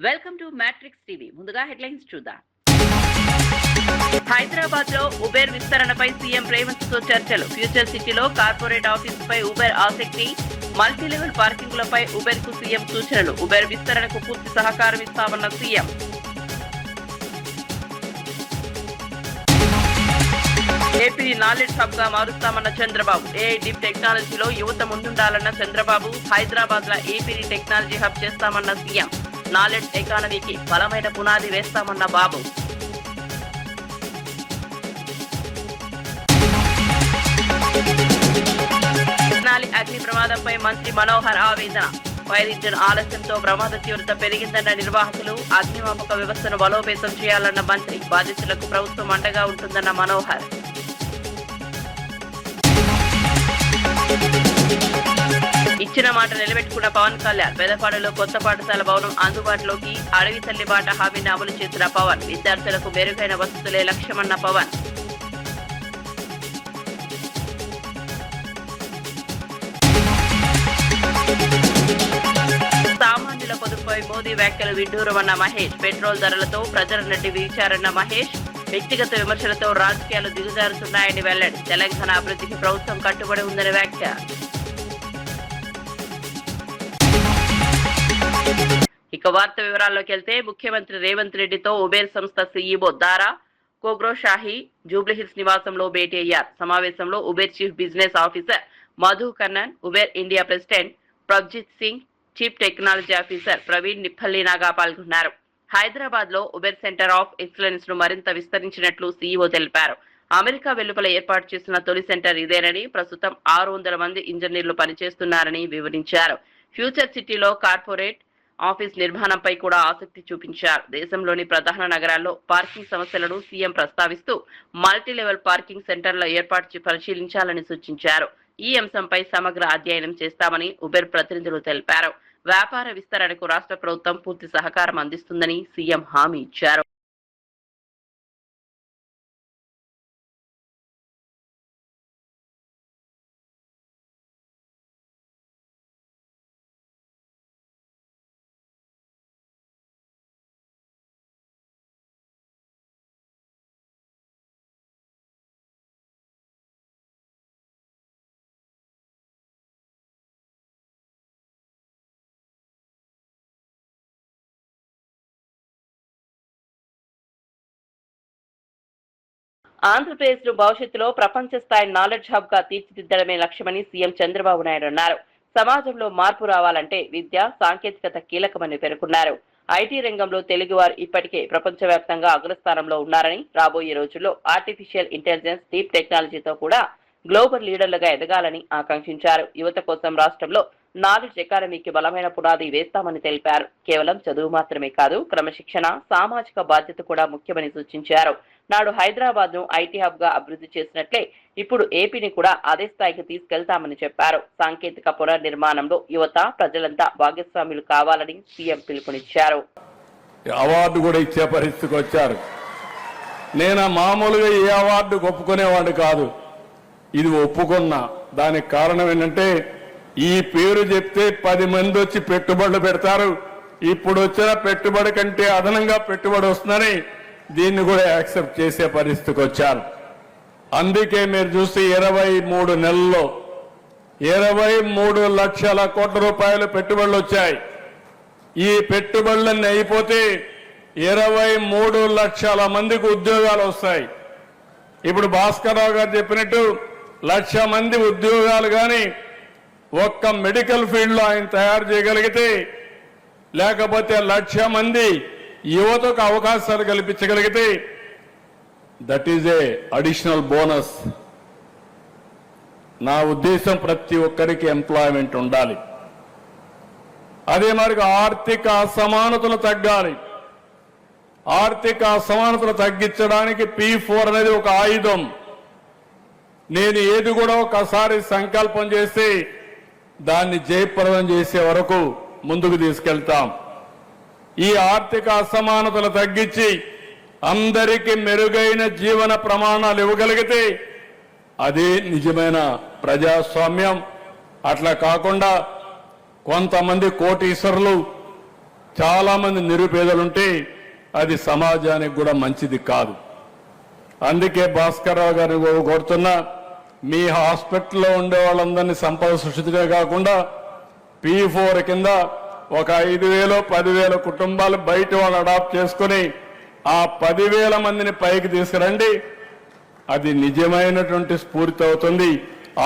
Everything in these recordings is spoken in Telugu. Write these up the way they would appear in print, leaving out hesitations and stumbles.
Welcome to matrix TV. ముందుగా హెడ్లైన్స్ చూద్దాం. హైదరాబాద్ లో ఉబేర్ విస్తరణపై సీఎం రేవంత్ తో చర్చలు. ఫ్యూచర్ సిటీలో కార్పొరేట్ ఆఫీస్ పై ఉబేర్ ఆసక్తి. మల్టీ లెవెల్ పార్కింగ్లపై ఉబేర్ కు సీఎం సూచనలు. ఉబేర్ విస్తరణకు పూర్తి సహకారం ఇస్తామన్న సీఎం. ఏపీ నాలెడ్జ్ హబ్ గా మారుస్తామన్న చంద్రబాబు. ఏఐ డీప్ టెక్నాలజీలో యువత ముందుండాలన్న చంద్రబాబు. హైదరాబాద్ లో ఏపీని టెక్నాలజీ హబ్ చేస్తామన్న సీఎం. నాలెడ్జ్ ఎకానమీకి బలమైన పునాది వేస్తామన్న బాబు. అగ్ని ప్రమాదంపై మంత్రి మనోహర్ ఆవేదన. ఫైర్ ఇంజిన్ ఆలస్యంతో ప్రమాద తీవ్రత పెరిగిందన్న నిర్వాహకులు. అగ్నిమాపక వ్యవస్థను బలోపేతం చేయాలన్న మంత్రి. బాధితులకు ప్రభుత్వం అండగా ఉంటుందన్న మనోహర్. ఇచ్చిన మాట నిలబెట్టుకున్న పవన్ కళ్యాణ్. పెదపాడులో కొత్త పాఠశాల భవనం అందుబాటులోకి. అడవి తల్లి బాట హామీని అమలు చేసిన పవన్. విద్యార్థులకు మెరుగైన వసతులే లక్ష్యమన్న పవన్. సామాన్యుల పొదుపుపై మోదీ వ్యాఖ్యలు విడ్డూరమన్న మహేష్. పెట్రోల్ ధరలతో ప్రజల నుండి వీచారన్న మహేష్. వ్యక్తిగత విమర్శలతో రాజకీయాలు దిగజారుతున్నాయని వెల్లడి. తెలంగాణ అభివృద్ధికి ప్రభుత్వం కట్టుబడి ఉందని వ్యాఖ్య. ఇక వార్త వివరాల్లోకి వెళ్తే, ముఖ్యమంత్రి రేవంత్ రెడ్డితో ఉబేర్ సంస్థ సీఈఓ దారా కోగ్రోషాహి జూబ్లీహిల్స్ నివాసంలో భేటీ అయ్యారు. సమావేశంలో Uber chief business officer Madhu Kannan, Uber India president Prabhjit Singh, chief technology officer Praveen నిప్పల్లినాగా పాల్గొన్నారు. హైదరాబాద్ లో ఉబేర్ సెంటర్ ఆఫ్ ఎక్సలెన్స్ ను మరింత విస్తరించినట్లు సీఈఓ తెలిపారు. అమెరికా వెలుపల ఏర్పాటు చేసిన తొలి సెంటర్ ఇదేనని, ప్రస్తుతం 600 మంది ఇంజనీర్లు పనిచేస్తున్నారని వివరించారు. ఫ్యూచర్ సిటీలో కార్పొరేట్ ఆఫీస్ నిర్మాణంపై కూడా ఆసక్తి చూపించారు. దేశంలోని ప్రధాన నగరాల్లో పార్కింగ్ సమస్యలను సీఎం ప్రస్తావిస్తూ మల్టీ లెవెల్ పార్కింగ్ సెంటర్ల ఏర్పాటు పరిశీలించాలని సూచించారు. ఈ అంశంపై సమగ్ర అధ్యయనం చేస్తామని ఉబేర్ ప్రతినిధులు తెలిపారు. వ్యాపార విస్తరణకు రాష్ట్ర ప్రభుత్వం పూర్తి సహకారం అందిస్తుందని సీఎం హామీ ఇచ్చారు. ఆంధ్రప్రదేశ్ ను భవిష్యత్తులో ప్రపంచ స్థాయి నాలెడ్జ్ హబ్ గా తీర్చిదిద్దడమే లక్ష్యమని సీఎం చంద్రబాబు నాయుడు అన్నారు. సమాజంలో మార్పు రావాలంటే విద్య, సాంకేతికత కీలకమని పేర్కొన్నారు. ఐటీ రంగంలో తెలుగువారు ఇప్పటికే ప్రపంచవ్యాప్తంగా అగ్రస్థానంలో ఉన్నారని, రాబోయే రోజుల్లో ఆర్టిఫిషియల్ ఇంటెలిజెన్స్, డీప్ టెక్నాలజీతో కూడా గ్లోబల్ లీడర్లుగా ఎదగాలని ఆకాంక్షించారు. యువత కోసం రాష్ట్రంలో నాలెడ్జ్ ఎకానమీకి బలమైన పునాది వేస్తామని తెలిపారు. కేవలం చదువు మాత్రమే కాదు, క్రమశిక్షణ, సామాజిక బాధ్యత కూడా ముఖ్యమని సూచించారు. నాడు హైదరాబాద్ ను ఐటీ హబ్ గా అభివృద్ధి చేసినట్లే ఇప్పుడు ఏపీని కూడా అదే స్థాయికి తీసుకెళ్తామని చెప్పారు. సాంకేతిక పునర్నిర్మాణంలో యువత, ప్రజలంతా భాగస్వాములు కావాలని సీఎం పిలుపునిచ్చారు. అవార్డు కూడా ఇచ్చే పరిస్థితికి వచ్చారు. నేను మామూలుగా ఏ అవార్డు ఒప్పుకునేవాడు కాదు, ఇది ఒప్పుకున్నా. దానికి కారణం ఏంటంటే, ఈ పేరు చెప్తే 10 మంది వచ్చి పెట్టుబడులు పెడతారు. ఇప్పుడు వచ్చిన పెట్టుబడి కంటే అదనంగా పెట్టుబడి వస్తుందని దీన్ని కూడా యాక్సెప్ట్ చేసే పరిస్థితికి వచ్చారు. అందుకే మీరు చూస్తే 23 నెలల్లో 23 లక్షల కోట్ల రూపాయలు పెట్టుబడులు వచ్చాయి. ఈ పెట్టుబడులన్నీ అయిపోతే 23 లక్షల మందికి ఉద్యోగాలు వస్తాయి. ఇప్పుడు భాస్కర్ రావు గారు చెప్పినట్టు 1,00,000 మంది ఉద్యోగాలు కానీ ఒక్క మెడికల్ ఫీల్డ్ లో ఆయన తయారు చేయగలిగితే, లేకపోతే 1,00,000 మంది యువతకు అవకాశాలు కల్పించగలిగితే, that is a additional bonus. నా ఉద్దేశం ప్రతి ఒక్కరికి ఎంప్లాయ్మెంట్ ఉండాలి. అదే మరి ఆర్థిక అసమానతలు తగ్గాలి. ఆర్థిక అసమానతలు తగ్గించడానికి P4 అనేది ఒక ఆయుధం. నేను ఏది కూడా ఒకసారి సంకల్పం చేసి దాన్ని జయప్రదం చేసే వరకు ముందుకు తీసుకెళ్తాం. ఈ ఆర్థిక అసమానతలు తగ్గించి అందరికీ మెరుగైన జీవన ప్రమాణాలు ఇవ్వగలిగితే అదే నిజమైన ప్రజాస్వామ్యం. అట్లా కాకుండా కొంతమంది కోటీశ్వరులు చాలా మంది నిరుపేదలుంటే అది సమాజానికి కూడా మంచిది కాదు. అందుకే భాస్కర్రావు గారిని కోరుతున్నా, మీ హాస్పిటల్లో ఉండే వాళ్ళందరినీ సంపద సృష్టిగా కాకుండా P4 కింద ఒక 5,000 10,000 కుటుంబాలు బయట వాళ్ళు అడాప్ట్ చేసుకుని ఆ 10,000 మందిని పైకి తీసుకురండి. అది నిజమైనటువంటి స్ఫూర్తి అవుతుంది.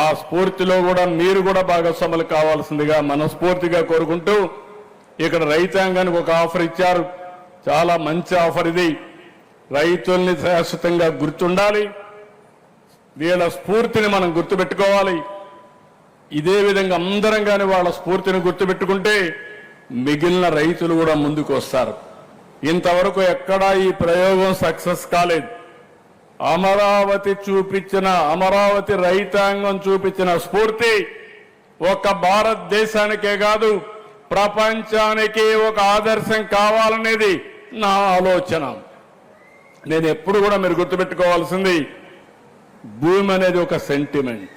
ఆ స్ఫూర్తిలో కూడా మీరు కూడా భాగస్వాములు కావాల్సిందిగా మనస్ఫూర్తిగా కోరుకుంటూ, ఇక్కడ రైతాంగానికి ఒక ఆఫర్ ఇచ్చారు. చాలా మంచి ఆఫర్ ఇది. రైతుల్ని శాశ్వతంగా గుర్తుండాలి, వీళ్ళ స్ఫూర్తిని మనం గుర్తుపెట్టుకోవాలి. ఇదే విధంగా అందరం కానీ వాళ్ళ స్ఫూర్తిని గుర్తుపెట్టుకుంటే మిగిలిన రైతులు కూడా ముందుకు వస్తారు. ఇంతవరకు ఎక్కడా ఈ ప్రయోగం సక్సెస్ కాలేదు. అమరావతి రైతాంగం చూపించిన స్ఫూర్తి ఒక భారతదేశానికే కాదు ప్రపంచానికి ఒక ఆదర్శం కావాలనేది నా ఆలోచన. నేను ఎప్పుడు కూడా మీరు గుర్తుపెట్టుకోవాల్సింది, భూమి అనేది ఒక సెంటిమెంట్.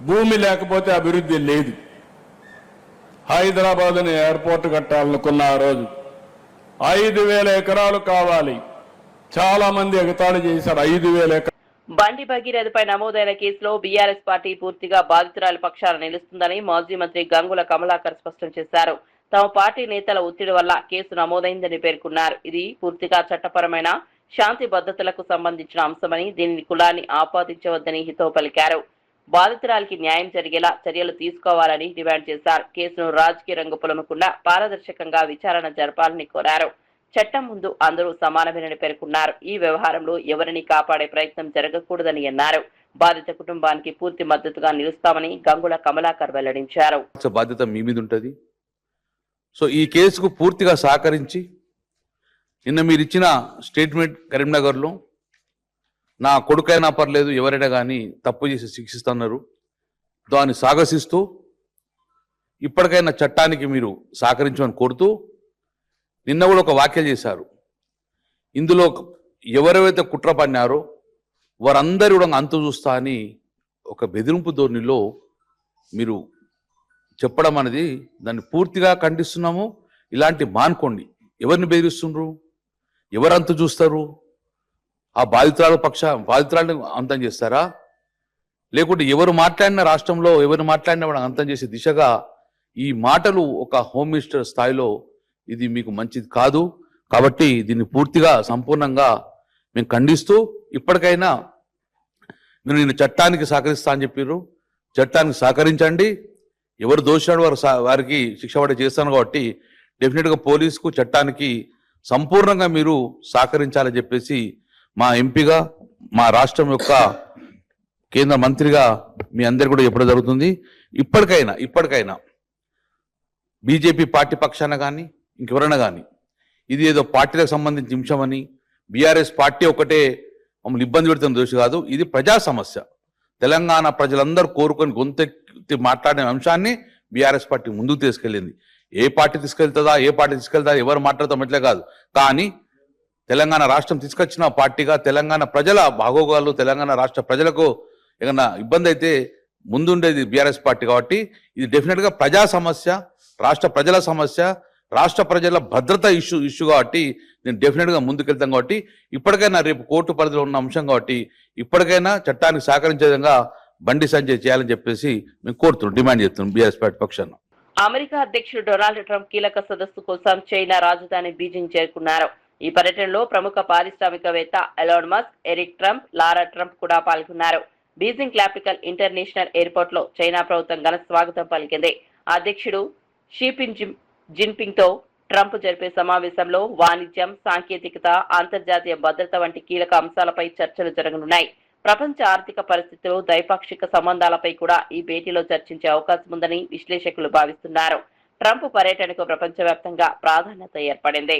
భూమి లేకపోతే అభివృద్ధి లేదు. హైదరాబాద్ని ఎయిర్పోర్ట్ కట్టాలనుకున్న ఆ రోజు 5,000 ఎకరాలు కావాలి. చాలా మంది ఎగతాళి చేశారు. 5,000 ఎకరాలు. బండి భగీరథపై నమోదైన కేసులో బీఆర్ఎస్ పార్టీ పూర్తిగా బాధితురాల పక్షాన నిలుస్తుందని మాజీ మంత్రి గంగుల కమలాకర్ స్పష్టం చేశారు. తమ పార్టీ నేతల ఒత్తిడి వల్ల కేసు నమోదైందని పేర్కొన్నారు. ఇది పూర్తిగా చట్టపరమైన శాంతి భద్రతలకు సంబంధించిన అంశమని, దీనిని కులాన్ని ఆపాదించవద్దని హితవు పలికారు. బాధితురాలికి న్యాయం జరిగేలా చర్యలు తీసుకోవాలని డిమాండ్ చేశారు. కేసును రాజకీయ రంగు పొలమకుండా పారదర్శకంగా విచారణ జరపాలని కోరారు. చట్టం ముందు అందరూ సమానమేనని పేర్కొన్నారు. ఈ వ్యవహారంలో ఎవరిని కాపాడే ప్రయత్నం జరగకూడదని అన్నారు. బాధిత కుటుంబానికి పూర్తి మద్దతుగా నిలుస్తామని గంగుల కమలాకర్ వెల్లడించారు. బాధ్యత మీ మీద ఉంటుంది. సో ఈ కేసుకు పూర్తిగా సహకరించి నిన్న మీరు ఇచ్చిన స్టేట్మెంట్ కరీంనగర్లో నా కొడుకైనా పర్లేదు ఎవరైనా కానీ తప్పు చేసి శిక్షిస్తున్నారు, దాన్ని సాగసిస్తూ ఇప్పటికైనా చట్టానికి మీరు సహకరించమని కోరుతూ నిన్న కూడా ఒక వ్యాఖ్య చేశారు. ఇందులో ఎవరెవరైతే కుట్ర పన్నారో వారందరూ కూడా అంతు చూస్తా అని ఒక బెదిరింపు ధోరణిలో మీరు చెప్పడం అనేది దాన్ని పూర్తిగా ఖండిస్తున్నాము. ఇలాంటి మానుకోండి. ఎవరిని బెదిరిస్తుండ్రు, ఎవరు అంతు చూస్తారు? ఆ బాధితురాలను అంతం చేస్తారా? లేకుంటే ఎవరు మాట్లాడిన రాష్ట్రంలో ఎవరు మాట్లాడినా కూడా అంతం చేసే దిశగా ఈ మాటలు ఒక హోమ్ మినిస్టర్ స్థాయిలో ఇది మీకు మంచిది కాదు. కాబట్టి దీన్ని పూర్తిగా సంపూర్ణంగా మేము ఖండిస్తూ ఇప్పటికైనా మీరు నేను చట్టానికి సహకరిస్తా అని చెప్పారు. చట్టానికి సహకరించండి. ఎవరు దోషాడు వారికి శిక్ష పడే చేస్తాను. కాబట్టి డెఫినెట్గా పోలీసుకు చట్టానికి సంపూర్ణంగా మీరు సహకరించాలని చెప్పేసి మా ఎంపీగా మా రాష్ట్రం యొక్క కేంద్ర మంత్రిగా మీ అందరు కూడా చెప్పడం జరుగుతుంది. ఇప్పటికైనా బీజేపీ పార్టీ పక్షాన కానీ ఇంకెవరైనా కానీ ఇది ఏదో పార్టీలకు సంబంధించిన అంశమని బీఆర్ఎస్ పార్టీ ఒకటే మమ్మల్ని ఇబ్బంది పెడుతున్న దోషి కాదు. ఇది ప్రజా సమస్య. తెలంగాణ ప్రజలందరూ కోరుకొని గొంతెత్తి మాట్లాడిన అంశాన్ని బీఆర్ఎస్ పార్టీ ముందుకు తీసుకెళ్ళింది. ఏ పార్టీ తీసుకెళ్తుందా ఎవరు మాట్లాడతాం ఎట్లే కాదు. కానీ తెలంగాణ రాష్ట్రం తీసుకొచ్చిన పార్టీగా తెలంగాణ ప్రజల బాగోగాలు, తెలంగాణ రాష్ట్ర ప్రజలకు ఏదైనా ఇబ్బంది అయితే ముందుండేది బీఆర్ఎస్ పార్టీ. కాబట్టి ఇది డెఫినెట్గా ప్రజా సమస్య, రాష్ట్ర ప్రజల సమస్య, రాష్ట్ర ప్రజల భద్రత ఇష్యూ కాబట్టి నేను డెఫినెట్గా ముందుకెళ్తాం. కాబట్టి ఇప్పటికైనా రేపు కోర్టు పరిధిలో ఉన్న అంశం కాబట్టి ఇప్పటికైనా చట్టానికి సహకరించే విధంగా బండి సంజయ్ చేయాలని చెప్పేసి మేము కోరుతున్నాం, డిమాండ్ చేస్తున్నాం బీఆర్ఎస్ పార్టీ పక్షాన. అమెరికా అధ్యక్షుడు డొనాల్డ్ ట్రంప్ కీలక సదస్సు కోసం చైనా రాజధాని బీజింగ్ చేరుకున్నారు. ఈ పర్యటనలో ప్రముఖ పారిశ్రామికవేత్త ఎలాన్ మస్క్, ఎరిక్ ట్రంప్, లారా ట్రంప్ కూడా పాల్గొన్నారు. బీజింగ్ క్యాపిటల్ ఇంటర్నేషనల్ ఎయిర్పోర్ట్ లో చైనా ప్రభుత్వం ఘన స్వాగతం పలికింది. అధ్యక్షుడు జిన్పింగ్ తో ట్రంప్ జరిపే సమావేశంలో వాణిజ్యం, సాంకేతికత, అంతర్జాతీయ భద్రత వంటి కీలక అంశాలపై చర్చలు జరగనున్నాయి. ప్రపంచ ఆర్థిక పరిస్థితులు, ద్వైపాక్షిక సంబంధాలపై కూడా ఈ భేటీలో చర్చించే అవకాశం ఉందని విశ్లేషకులు భావిస్తున్నారు. ట్రంప్ పర్యటనకు ప్రపంచవ్యాప్తంగా ప్రాధాన్యత ఏర్పడింది.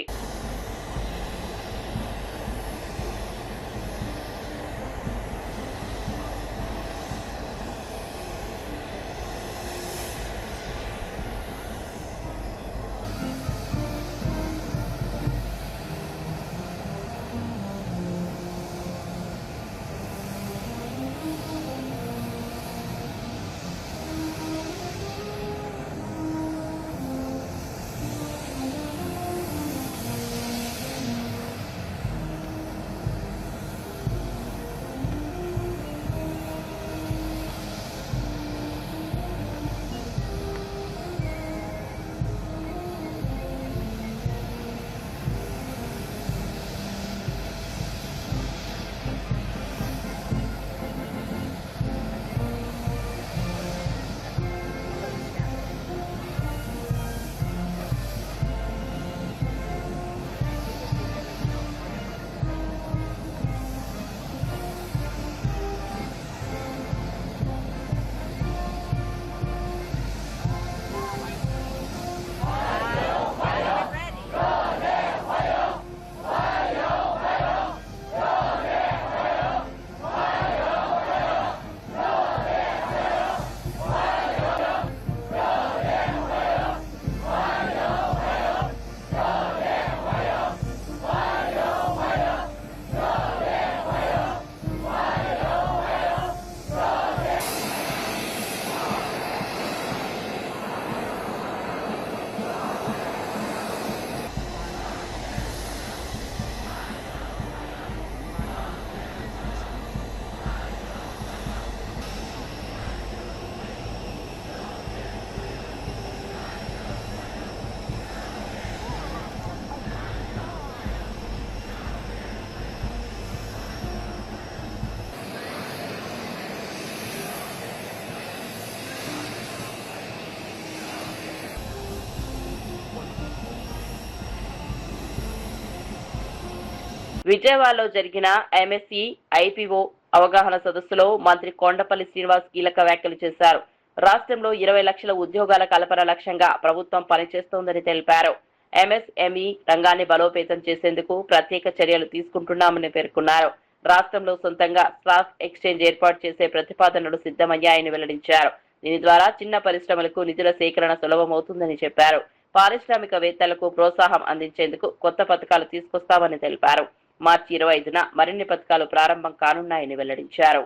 విజయవాడలో జరిగిన ఎంఎస్సి ఐపీఓ అవగాహన సదస్సులో మంత్రి కొండపల్లి శ్రీనివాస్ కీలక వ్యాఖ్యలు చేశారు. రాష్ట్రంలో 20 లక్షల ఉద్యోగాల కల్పన లక్ష్యంగా ప్రభుత్వం పనిచేస్తోందని తెలిపారు. ఎంఎస్ఎంఈ రంగాన్ని బలోపేతం చేసేందుకు ప్రత్యేక చర్యలు తీసుకుంటున్నామని పేర్కొన్నారు. రాష్ట్రంలో సొంతంగా స్టాక్ ఎక్స్చేంజ్ ఏర్పాటు చేసే ప్రతిపాదనలు సిద్ధమయ్యాయని వెల్లడించారు. దీని ద్వారా చిన్న పరిశ్రమలకు నిధుల సేకరణ సులభమవుతుందని చెప్పారు. పారిశ్రామికవేత్తలకు ప్రోత్సాహం అందించేందుకు కొత్త పథకాలు తీసుకొస్తామని తెలిపారు. మార్చి 25న మరిన్ని పథకాలు ప్రారంభం కానున్నాయని వెల్లడించారు.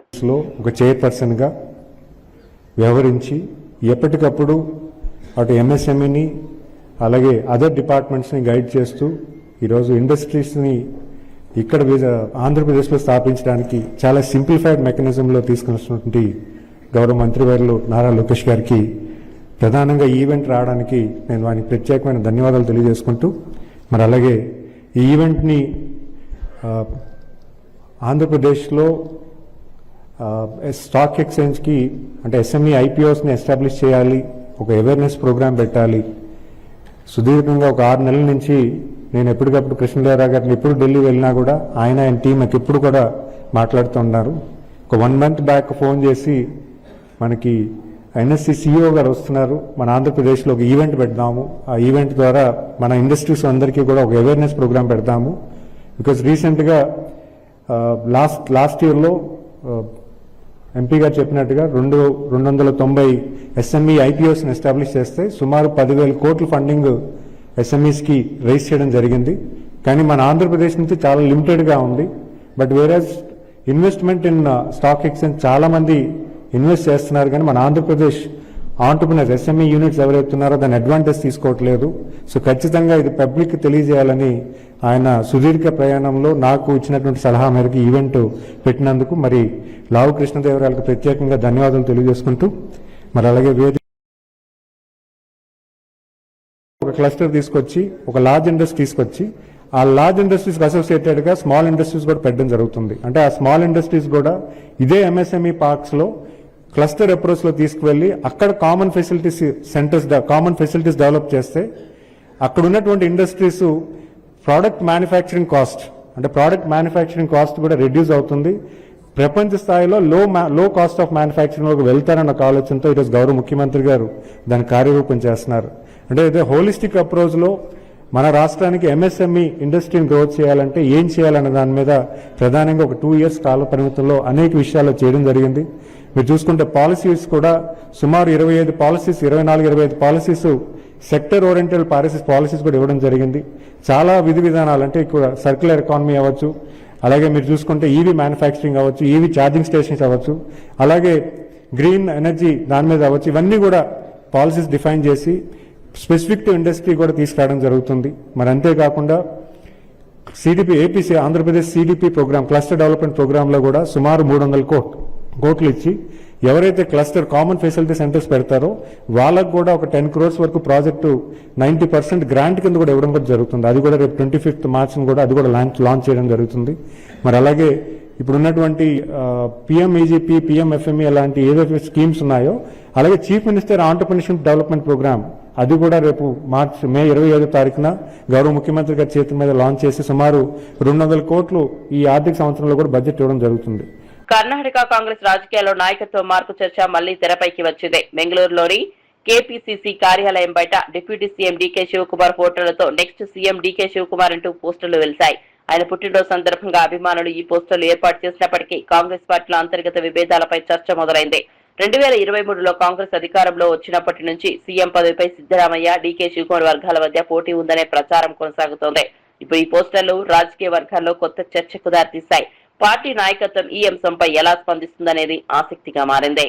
ఒక చైర్పర్సన్ గా వ్యవహరించి ఎప్పటికప్పుడు అటు ఎంఎస్ఎంఈని అలాగే అదర్ డిపార్ట్మెంట్స్ ని గైడ్ చేస్తూ ఈరోజు ఇండస్ట్రీస్ ని ఇక్కడ ఆంధ్రప్రదేశ్లో స్థాపించడానికి చాలా సింప్లిఫైడ్ మెకానిజంలో తీసుకున్నటువంటి గౌరవ మంత్రివర్యులు నారా లోకేష్ గారికి ప్రధానంగా ఈవెంట్ రావడానికి నేను వారికి ప్రత్యేకమైన ధన్యవాదాలు తెలియజేసుకుంటూ మరి అలాగే ఈ ఈవెంట్ని ఆంధ్రప్రదేశ్లో స్టాక్ ఎక్స్చేంజ్కి అంటే ఎస్ఎంఈ ఐపీఓస్ని ఎస్టాబ్లిష్ చేయాలి, ఒక అవేర్నెస్ ప్రోగ్రామ్ పెట్టాలి. సుదీర్ఘంగా ఒక 6 నెలల నుంచి నేను ఎప్పటికప్పుడు కృష్ణదేవరావు గారిని ఎప్పుడు ఢిల్లీ వెళ్ళినా కూడా ఆయన టీం నాకు ఎప్పుడు కూడా మాట్లాడుతూ ఉన్నారు. ఒక 1 మంత్ బ్యాక్ ఫోన్ చేసి మనకి ఎన్ఎస్సి సిఇఓ గారు వస్తున్నారు, మన ఆంధ్రప్రదేశ్లో ఒక ఈవెంట్ పెడదాము, ఆ ఈవెంట్ ద్వారా మన ఇండస్ట్రీస్ అందరికీ కూడా ఒక అవేర్నెస్ ప్రోగ్రామ్ పెడదాము. బికాజ్ రీసెంట్గా లాస్ట్ ఇయర్లో ఎంపీ గారు చెప్పినట్టుగా 290 ఎస్ఎంఈ ఐపీఓస్ని ఎస్టాబ్లిష్ చేస్తే సుమారు 10,000 కోట్ల ఫండింగ్ ఎస్ఎంఈస్కి రైజ్ చేయడం జరిగింది. కానీ మన ఆంధ్రప్రదేశ్ నుంచి చాలా లిమిటెడ్గా ఉంది. But వేరేజ్ investment in stock exchange చాలా మంది ఇన్వెస్ట్ చేస్తున్నారు, కానీ మన ఆంధ్రప్రదేశ్ ఆంటర్ప్రినర్స్ ఎస్ఎంఈ యూనిట్స్ ఎవరైతున్నారో దాని అడ్వాంటేజ్ తీసుకోవట్లేదు. సో ఖచ్చితంగా ఇది పబ్లిక్ తెలియజేయాలని ఆయన సుదీర్ఘ ప్రయాణంలో నాకు ఇచ్చినటువంటి సలహా మేరకు ఈవెంట్ పెట్టినందుకు మరి లావు కృష్ణదేవరాయలకు ప్రత్యేకంగా ధన్యవాదాలు తెలియజేసుకుంటూ మరి అలాగే ఒక క్లస్టర్ తీసుకొచ్చి ఒక లార్జ్ ఇండస్ట్రీ తీసుకొచ్చి ఆ లార్జ్ ఇండస్ట్రీస్ అసోసియేటెడ్ గా స్మాల్ ఇండస్ట్రీస్ కూడా పెట్టడం జరుగుతుంది. అంటే ఆ స్మాల్ ఇండస్ట్రీస్ కూడా ఇదే ఎంఎస్ఎంఈ పార్క్స్ లో క్లస్టర్ అప్రోచ్ లో తీసుకువెళ్లి అక్కడ కామన్ ఫెసిలిటీస్ డెవలప్ చేస్తే అక్కడ ఉన్నటువంటి ఇండస్ట్రీస్ ప్రోడక్ట్ మ్యానుఫ్యాక్చరింగ్ కాస్ట్ కూడా రెడ్యూస్ అవుతుంది. ప్రపంచ స్థాయిలో లో కాస్ట్ ఆఫ్ మ్యానుఫ్యాక్చరింగ్ వెళ్తారన్న ఒక ఆలోచనతో ఈరోజు గౌరవ ముఖ్యమంత్రి గారు దాన్ని కార్యరూపం చేస్తున్నారు. అంటే ఇదే హోలిస్టిక్ అప్రోచ్ లో మన రాష్ట్రానికి ఎంఎస్ఎంఈ ఇండస్ట్రీని గ్రోత్ చేయాలంటే ఏం చేయాలన్న దాని మీద ప్రధానంగా ఒక 2 years కాల పరిమితుల్లో అనేక విషయాలు చేయడం జరిగింది. మీరు చూసుకుంటే పాలసీస్ కూడా సుమారు 24-25 పాలసీస్ సెక్టర్ ఓరియంటెడ్ పాలసీస్ కూడా ఇవ్వడం జరిగింది. చాలా విధి విధానాలు అంటే ఇక్కడ సర్క్యులర్ ఎకానమీ అవ్వచ్చు, అలాగే మీరు చూసుకుంటే ఈవీ మ్యానుఫ్యాక్చరింగ్ అవ్వచ్చు, ఈవీ ఛార్జింగ్ స్టేషన్స్ అవ్వచ్చు, అలాగే గ్రీన్ ఎనర్జీ దాని మీద అవ్వచ్చు, ఇవన్నీ కూడా పాలసీస్ డిఫైన్ చేసి స్పెసిఫిక్ టు ఇండస్ట్రీ కూడా తీసుకురావడం జరుగుతుంది. మరి అంతేకాకుండా Andhra Pradesh CDP program cluster development ప్రోగ్రాంలో కూడా సుమారు 300 కోట్లు ఇచ్చి ఎవరైతే క్లస్టర్ కామన్ ఫెసిలిటీ సెంటర్స్ పెడతారో వాళ్ళకు కూడా ఒక 10 crores వరకు ప్రాజెక్టు 90% గ్రాంట్ కింద కూడా ఇవ్వడం కూడా జరుగుతుంది. అది కూడా రేపు 25th March కూడా అది కూడా లాంచ్ చేయడం జరుగుతుంది. మరి అలాగే ఇప్పుడు ఉన్నటువంటి పిఎంఈజీపీ, పిఎంఎఫ్ఎంఈ అలాంటి ఏదైతే స్కీమ్స్ ఉన్నాయో, అలాగే chief minister entrepreneurship development program అది కూడా రేపు మే 25వ తారీఖున గౌరవ ముఖ్యమంత్రి గారి చేతుల మీద లాంచ్ చేసి సుమారు 200 కోట్లు ఈ ఆర్థిక సంవత్సరంలో కూడా బడ్జెట్ ఇవ్వడం జరుగుతుంది. కర్ణాటక కాంగ్రెస్ రాజకీయాల్లో నాయకత్వ మార్పు చర్చ మళ్లీ తెరపైకి వచ్చింది. బెంగళూరులోని కేపీసీసీ కార్యాలయం బయట డిప్యూటీ సీఎం డీకే శివకుమార్ ఫోటోలతో నెక్స్ట్ సీఎం డీకే శివకుమార్ అంటూ పోస్టర్లు వెలిశాయి. ఆయన పుట్టినరోజు సందర్భంగా అభిమానులు ఈ పోస్టర్లు ఏర్పాటు చేసినప్పటికీ కాంగ్రెస్ పార్టీలో అంతర్గత విభేదాలపై చర్చ మొదలైంది. 2023లో కాంగ్రెస్ అధికారంలో వచ్చినప్పటి నుంచి సీఎం పదవిపై సిద్దరామయ్య, డీకే శివకుమార్ వర్గాల మధ్య పోటీ ఉందనే ప్రచారం కొనసాగుతోంది. ఇప్పుడు ఈ పోస్టర్లు రాజకీయ వర్గాల్లో కొత్త చర్చకు దారితీశాయి. పార్టీ నాయకత్వం ఈ అంశంపై ఎలా స్పందిస్తుందనేది ఆసక్తిగా మారింది.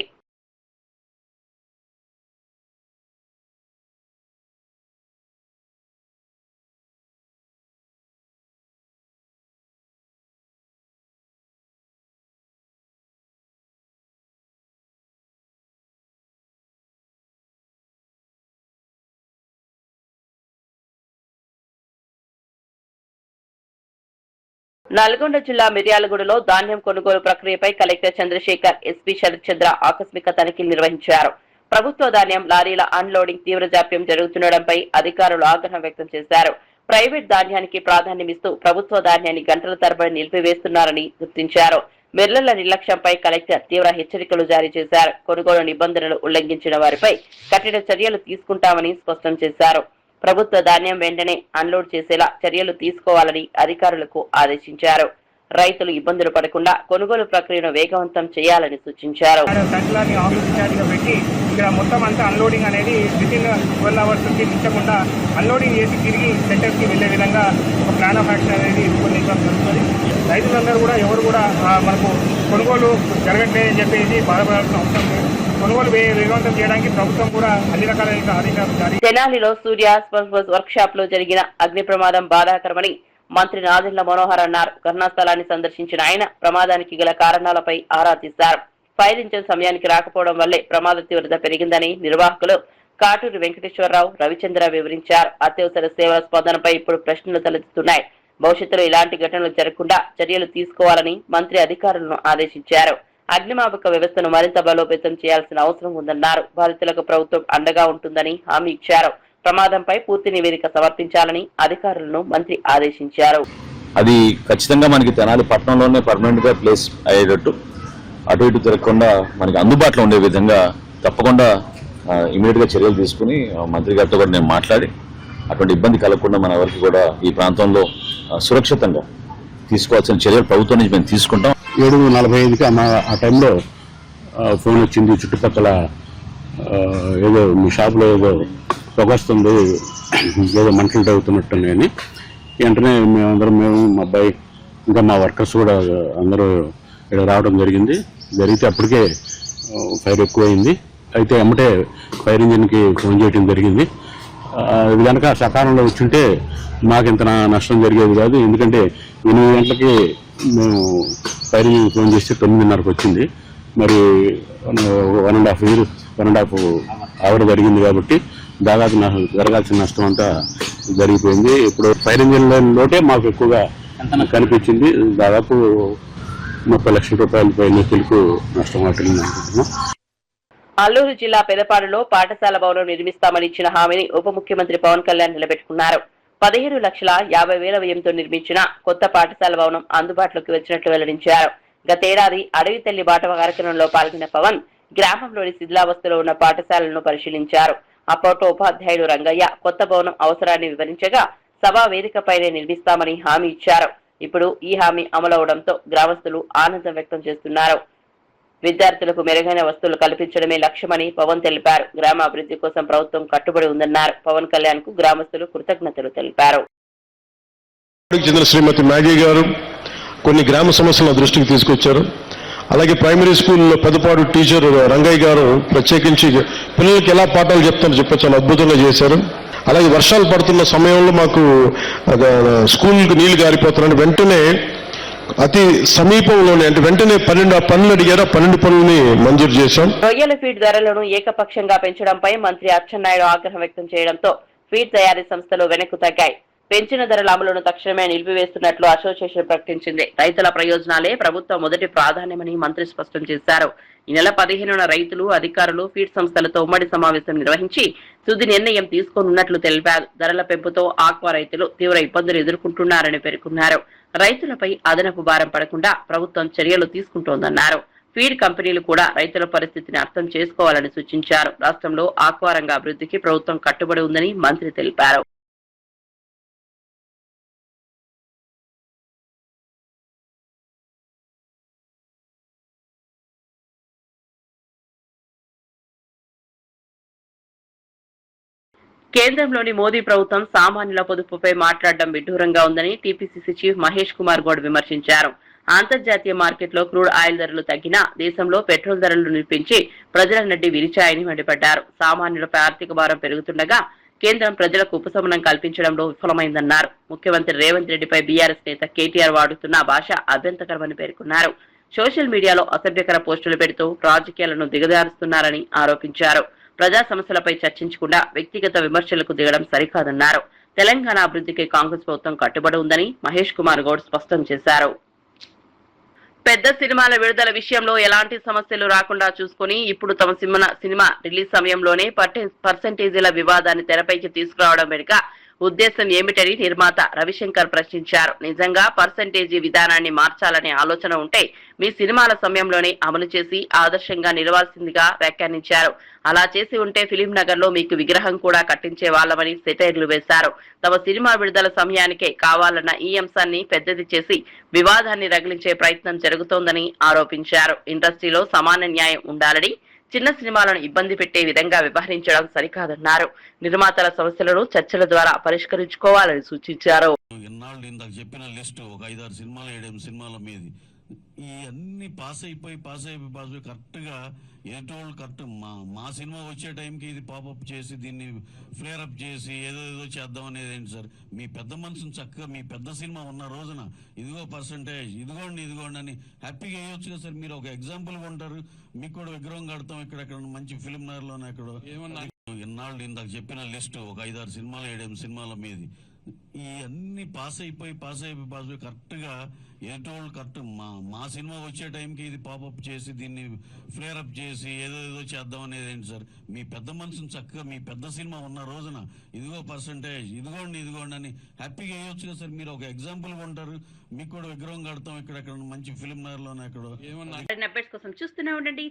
నల్గొండ జిల్లా మిర్యాలగూడలో ధాన్యం కొనుగోలు ప్రక్రియపై కలెక్టర్ చంద్రశేఖర్, ఎస్పీ శరత్ చంద్ర ఆకస్మిక తనిఖీలు నిర్వహించారు. ప్రభుత్వ ధాన్యం లారీల అన్లోడింగ్ తీవ్ర జాప్యం జరుగుతుండటంపై అధికారులు ఆగ్రహం వ్యక్తం చేశారు. ప్రైవేట్ ధాన్యానికి ప్రాధాన్యమిస్తూ ప్రభుత్వ ధాన్యాన్ని గంటల తరబడి నిలిపివేస్తున్నారని గుర్తించారు. మిర్లల నిర్లక్ష్యంపై కలెక్టర్ తీవ్ర హెచ్చరికలు జారీ చేశారు. కొనుగోలు నిబంధనలు ఉల్లంఘించిన వారిపై కఠిన చర్యలు తీసుకుంటామని స్పష్టం చేశారు. ప్రభుత్వ ధాన్యం వెంటనే అన్లోడ్ చేసేలా చర్యలు తీసుకోవాలని అధికారులకు ఆదేశించారు. రైతులు ఇబ్బందులు పడకుండా కొనుగోలు ప్రక్రియను వేగవంతం చేయాలని సూచించారు. ఇక్కడ మొత్తం అంతా అన్లోడింగ్ అనేది వితిన్ 12 అవర్స్ మించకుండా అన్లోడింగ్ చేసి తిరిగి సెంటర్స్కి వెళ్లే విధంగా ఒక ప్లాన్ ఆఫ్ యాక్షన్ అనేది రూపొందించడం జరుగుతుంది. రైతులందరూ కూడా ఎవరు కూడా మనకు కొనుగోలు జరగట్లేదని చెప్పేసి బాధపడాల్సిన అవసరం లేదు. కొనుగోలు వేగవంతం చేయడానికి ప్రభుత్వం కూడా అన్ని రకాల ఆదేశాలు జారీ. తెనాలిలో సూర్య స్పర్శ్ వర్క్ షాప్ లో జరిగిన అగ్ని ప్రమాదం బాధాకరమని మంత్రి నాదెండ్ల మనోహర్ అన్నారు. ఘటనా స్థలాన్ని సందర్శించిన ఆయన ప్రమాదానికి గల కారణాలపై ఆరా తీశారు. ఫైర్ ఇంజిన్ సమయానికి రాకపోవడం వల్లే ప్రమాద తీవ్రత పెరిగిందని నిర్వాహకులు కాటూరి వెంకటేశ్వరరావు, రవిచంద్ర వివరించారు. అత్యవసర సేవల స్పందనపై ఇప్పుడు ప్రశ్నలు తలెత్తుతున్నాయి. భవిష్యత్తులో ఇలాంటి ఘటనలు జరగకుండా చర్యలు తీసుకోవాలని మంత్రి అధికారులను ఆదేశించారు. అగ్నిమాపక వ్యవస్థను మరింత బలోపేతం చేయాల్సిన అవసరం ఉందన్నారు. బాధితులకు ప్రభుత్వం అండగా ఉంటుందని హామీ ఇచ్చారు. ప్రమాదంపై పూర్తి నివేదిక సమర్పించాలని అధికారులను మంత్రి ఆదేశించారు. అది ఖచ్చితంగా మనకి తెనాలి పట్టణంలోనే పర్మనెంట్ గా ప్లేస్ అయ్యేటట్టు అటు ఇటు తిరగకుండా మనకి అందుబాటులో ఉండే విధంగా తప్పకుండా ఇమీడియట్ గా చర్యలు తీసుకుని మంత్రి గారితో కూడా నేను మాట్లాడి అటువంటి ఇబ్బంది కలగకుండా మన ఎవరికి కూడా ఈ ప్రాంతంలో సురక్షితంగా తీసుకోవాల్సిన చర్యలు ప్రభుత్వం నుంచి మేము తీసుకుంటాం. 7:45కి ఆ టైంలో ఫోన్ వచ్చింది, చుట్టుపక్కల ఏదో మీ షాప్లో ఏదో పొగొస్తుంది, ఏదో మంటలు తగ్గుతున్నట్టున్నాయని. వెంటనే మేము మా అబ్బాయి ఇంకా మా వర్కర్స్ కూడా అందరూ ఇక్కడ రావడం జరిగితే అప్పటికే ఫైర్ ఎక్కువైంది. అయితే ఎమ్మటే ఫైర్ ఇంజిన్కి ఫోన్ చేయడం జరిగింది. ఇది కనుక సకాలంలో వచ్చింటే మాకు ఇంత నష్టం జరిగేది కాదు. ఎందుకంటే 8 గంటలకి మేము ఫైర్ ఇంజిన్ ఫోన్ చేస్తే 9:30కి వచ్చింది. మరి 1.5 అవర్ జరిగింది కాబట్టి దాదాపు జరగాల్సిన నష్టం అంతా జరిగిపోయింది. ఇప్పుడు ఫైర్ ఇంజిన్ లోటే మాకు ఎక్కువగా కనిపించింది. దాదాపు 30 లక్షల రూపాయల పైన తెలుగు నష్టం వాటిల్ని అనుకుంటున్నాం. అల్లూరు జిల్లా పెదపాడులో పాఠశాల భవనం నిర్మిస్తామని ఇచ్చిన హామీని ఉప ముఖ్యమంత్రి పవన్ కళ్యాణ్ నిలబెట్టుకున్నారు. 15,50,000 వ్యయంతో నిర్మించిన కొత్త పాఠశాల భవనం అందుబాటులోకి వచ్చినట్లు వెల్లడించారు. గతేడాది అడవి తల్లి బాట కార్యక్రమంలో పాల్గొన్న పవన్ గ్రామంలోని శిథిలావస్థలో ఉన్న పాఠశాలను పరిశీలించారు. అప్పట్లో ఉపాధ్యాయుడు రంగయ్య కొత్త భవనం అవసరాన్ని వివరించగా సభా వేదికపైనే నిర్మిస్తామని హామీ ఇచ్చారు. ఇప్పుడు ఈ హామీ అమలవడంతో గ్రామస్తులు ఆనందం వ్యక్తం చేస్తున్నారు. విద్యార్థులకు మెరుగైన వస్తువులు కల్పించడమే లక్ష్యమని పవన్ తెలిపారు. గ్రామ అభివృద్ధి కోసం ప్రభుత్వం కట్టుబడి ఉందన్నారు. పవన్ కళ్యాణ్ కు గ్రామస్తులు కృతజ్ఞతలు తెలిపారు. శ్రీమతి మ్యాగీ గారు కొన్ని గ్రామ సమస్యలను దృష్టికి తీసుకొచ్చారు. అలాగే ప్రైమరీ స్కూల్లో పెదపాడు టీచర్ రంగయ్య గారు ప్రత్యేకించి పిల్లలకి ఎలా పాఠాలు చెప్తారో చాలా అద్భుతంగా చేశారు. అలాగే వర్షాలు పడుతున్న సమయంలో మాకు స్కూల్కి నీళ్లు గారిపోతున్నారని వెంటనే అతి సమీపంలోనే అంటే వెంటనే 12 పనులు అడిగారు. 12 పనులని మంజూరు చేశాం. రొయ్యల ఫీడ్ ధరలను ఏకపక్షంగా పెంచడంపై మంత్రి అచ్చెన్నాయుడు ఆగ్రహం వ్యక్తం చేయడంతో ఫీడ్ తయారీ సంస్థలు వెనక్కు తగ్గాయి. పెంచిన ధరల అమలును తక్షణమే నిలిపివేస్తున్నట్లు అసోసియేషన్ ప్రకటించింది. రైతుల ప్రయోజనాలే ప్రభుత్వ మొదటి ప్రాధాన్యమని మంత్రి స్పష్టం చేశారు. ఈ నెల 15న రైతులు, అధికారులు ఫీడ్ సంస్థలతో ఉమ్మడి సమావేశం నిర్వహించి తుది నిర్ణయం తీసుకోనున్నట్లు తెలిపారు. ధరల పెంపుతో ఆక్వా రైతులు తీవ్ర ఇబ్బందులు ఎదుర్కొంటున్నారని పేర్కొన్నారు. రైతులపై అదనపు భారం పడకుండా ప్రభుత్వం చర్యలు తీసుకుంటోందన్నారు. ఫీడ్ కంపెనీలు కూడా రైతుల పరిస్థితిని అర్థం చేసుకోవాలని సూచించారు. రాష్ట్రంలో ఆక్వా రంగ అభివృద్ధికి ప్రభుత్వం కట్టుబడి ఉందని మంత్రి తెలిపారు. కేంద్రంలోని మోదీ ప్రభుత్వం సామాన్యుల పొదుపుపై మాట్లాడడం విడ్డూరంగా ఉందని టీపీసీసీ చీఫ్ మహేష్ కుమార్ గౌడ్ విమర్శించారు. అంతర్జాతీయ మార్కెట్లో క్రూడ్ ఆయిల్ ధరలు తగ్గినా దేశంలో పెట్రోల్ ధరలు నిలిపించి ప్రజల నడ్డి విరిచాయని మండిపడ్డారు. సామాన్యులపై ఆర్థిక భారం పెరుగుతుండగా కేంద్రం ప్రజలకు ఉపశమనం కల్పించడంలో విఫలమైందన్నారు. ముఖ్యమంత్రి రేవంత్ రెడ్డిపై బీఆర్ఎస్ నేత కేటీఆర్ వాడుతున్న భాష అభ్యంతరకరమని పేర్కొన్నారు. సోషల్ మీడియాలో అసభ్యకర పోస్టులు పెడుతూ రాజకీయాలను దిగజారుస్తున్నారని ఆరోపించారు. ప్రజా సమస్యలపై చర్చించకుండా వ్యక్తిగత విమర్శలకు దిగడం సరికాదన్నారు. తెలంగాణ అభివృద్ధికి కాంగ్రెస్ ప్రభుత్వం కట్టుబడి ఉందని మహేష్ కుమార్ గౌడ్ స్పష్టం చేశారు. పెద్ద సినిమాల విడుదల విషయంలో ఎలాంటి సమస్యలు రాకుండా చూసుకుని ఇప్పుడు తమ సినిమా రిలీజ్ సమయంలోనే పర్సెంటేజీల వివాదాన్ని తెరపైకి తీసుకురావడం వెనుక ఉద్దేశం ఏమిటని నిర్మాత రవిశంకర్ ప్రశ్నించారు. నిజంగా పర్సెంటేజీ విధానాన్ని మార్చాలనే ఆలోచన ఉంటే మీ సినిమాల సమయంలోనే అమలు చేసి ఆదర్శంగా నిలవాల్సిందిగా వ్యాఖ్యానించారు. అలా చేసి ఉంటే ఫిలిం నగర్ లో మీకు విగ్రహం కూడా కట్టించే వాళ్ళమని సెటైర్లు వేశారు. తమ సినిమా విడుదల సమయానికే కావాలన్న ఈ అంశాన్ని పెద్దది చేసి వివాదాన్ని రగిలించే ప్రయత్నం జరుగుతోందని ఆరోపించారు. ఇండస్ట్రీలో సమాన న్యాయం ఉండాలని, చిన్న సినిమాలను ఇబ్బంది పెట్టే విధంగా వ్యవహరించడం సరికాదన్నారు. నిర్మాతల సమస్యలను చర్చల ద్వారా పరిష్కరించుకోవాలని సూచించారు. ఇన్నాళ్ళు ఇందాక చెప్పిన లిస్టు ఒక 5-6 సినిమాలు 7 సినిమాల మీద ఈ అన్ని పాస్ అయిపోయి కరెక్ట్గా ఏటోళ్ళు కరెక్ట్ మా సినిమా వచ్చే టైంకి ఇది పాపప్ చేసి దీన్ని ఫ్లేర్ అప్ చేసి ఏదో చేద్దాం అనేది ఏంటి సార్? మీ పెద్ద మనసును చక్కగా మీ పెద్ద సినిమా ఉన్న రోజున ఇదిగో పర్సంటేజ్ ఇదిగోండి అని హ్యాపీగా వేయొచ్చు కదా సార్. మీరు ఒక ఎగ్జాంపుల్ ఉంటారు, మీకు కూడా విగ్రహం కడతాం ఇక్కడెక్కడ మంచి ఫిలిం నగర్లోనే ఎక్కడో. ఇన్నాళ్ళు ఇందాక చెప్పిన లిస్టు ఒక 5-6 సినిమాలు 7 సినిమాల మీద ఈ అన్ని పాస్ అయిపోయి కరెక్ట్గా ఏటోళ్ళు కరెక్ట్ మా సినిమా వచ్చే టైంకి ఇది పాపప్ చేసి దీన్ని ఫ్లేర్ అప్ చేసి ఏదో చేద్దాం అనేది ఏంటి సార్? మీ పెద్ద మనసును చక్కగా మీ పెద్ద సినిమా ఉన్న రోజున ఇదిగో పర్సంటేజ్ ఇదిగోండి అని హ్యాపీగా వేయొచ్చు కదా సార్. మీరు ఒక ఎగ్జాంపుల్ ఉంటారు, మీకు కూడా విగ్రహం కడతాం ఇక్కడెక్కడ మంచి ఫిలిం నగర్లోనే ఎక్కడో. అప్డేట్స్ కోసం చూస్తూనే ఉండండి